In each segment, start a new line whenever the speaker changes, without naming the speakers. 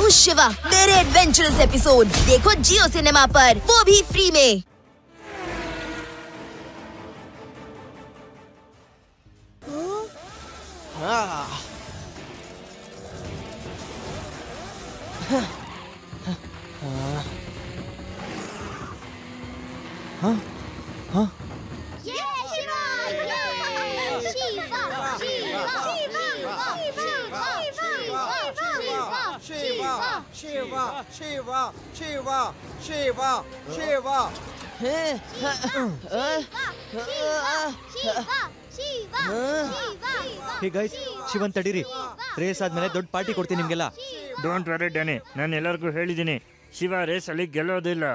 हूँ शिवा, मेरे adventurous episode देखो जियो सिनेमा पर, वो भी फ्री में।
ಹೇ ಗೈಸ್, ಶಿವನ್ ತಡೀರಿ. ರೇಸ್ ಆದ್ಮೇಲೆ ದೊಡ್ಡ ಪಾರ್ಟಿ ಕೊಡ್ತೀನಿ ನಿಮ್ಗೆಲ್ಲ.
ಡೋಂಟ್ ವರಿ ಡ್ಯಾನಿ, ನಾನು ಎಲ್ಲರಿಗೂ ಹೇಳಿದ್ದೀನಿ, ಶಿವ ರೇಸಲ್ಲಿ ಗೆಲ್ಲೋದಿಲ್ಲ.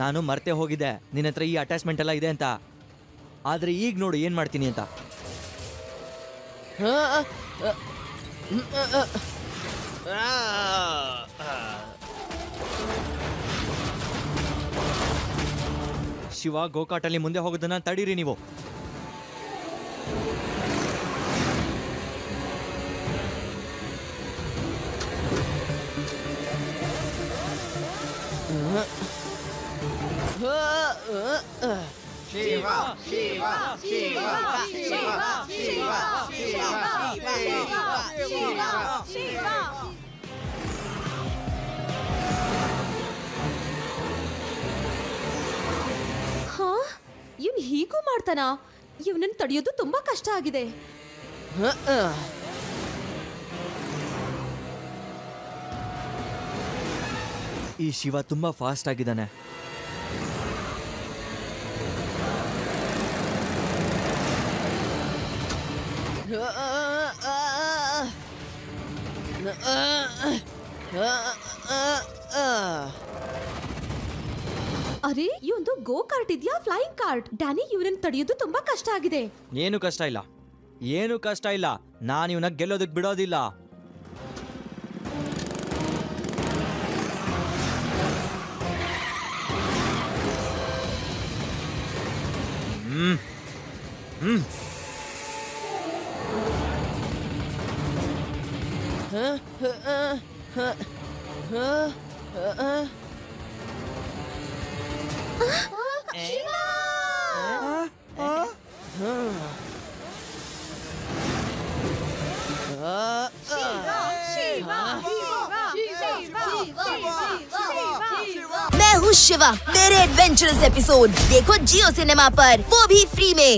ನಾನು ಮರ್ತೆ ಹೋಗಿದ್ದೆ ನಿನ್ನ ಹತ್ರ ಈ ಅಟ್ಯಾಚ್ಮೆಂಟ್ ಎಲ್ಲ ಇದೆ ಅಂತ. ಆದ್ರೆ ಈಗ ನೋಡು ಏನ್ ಮಾಡ್ತೀನಿ ಅಂತ. ಶಿವ, ಗೋಕಾಟಲ್ಲಿ ಮುಂದೆ ಹೋಗೋದನ್ನ ತಡೀರಿ ನೀವು.
Shiva, Shiva, Shiva, Shiva, Shiva, Shiva, Shiva, Shiva.
ಹಾ, ಇವ್ನು ಹೀಗೂ ಮಾಡ್ತಾನಾ? ಇವನನ್ನು ತಡೆಯೋದು ತುಂಬಾ ಕಷ್ಟ ಆಗಿದೆ.
ಈ ಶಿವ ತುಂಬಾ ಫಾಸ್ಟ್ ಆಗಿದ್ದಾನೆ.
ಅರೆ, ಇವೊಂದು ಗೋ ಕಾರ್ಟ್ ಇದೆಯಾ, ಫ್ಲೈಯಿಂಗ್ ಕಾರ್ಟ್? ಡ್ಯಾನಿ, ಇವನನ್ನು ತಡೆಯೋದು ತುಂಬಾ ಕಷ್ಟ ಆಗಿದೆ.
ಏನು ಕಷ್ಟ ಇಲ್ಲ, ಏನು ಕಷ್ಟ ಇಲ್ಲ. ನಾನು ಇವನ ಗೆಲ್ಲೋದಕ್ಕೆ ಬಿಡೋದಿಲ್ಲ.
मैं हूँ शिवा, मेरे एडवेंचरस एपिसोड देखो जियो सिनेमा पर, वो भी फ्री में।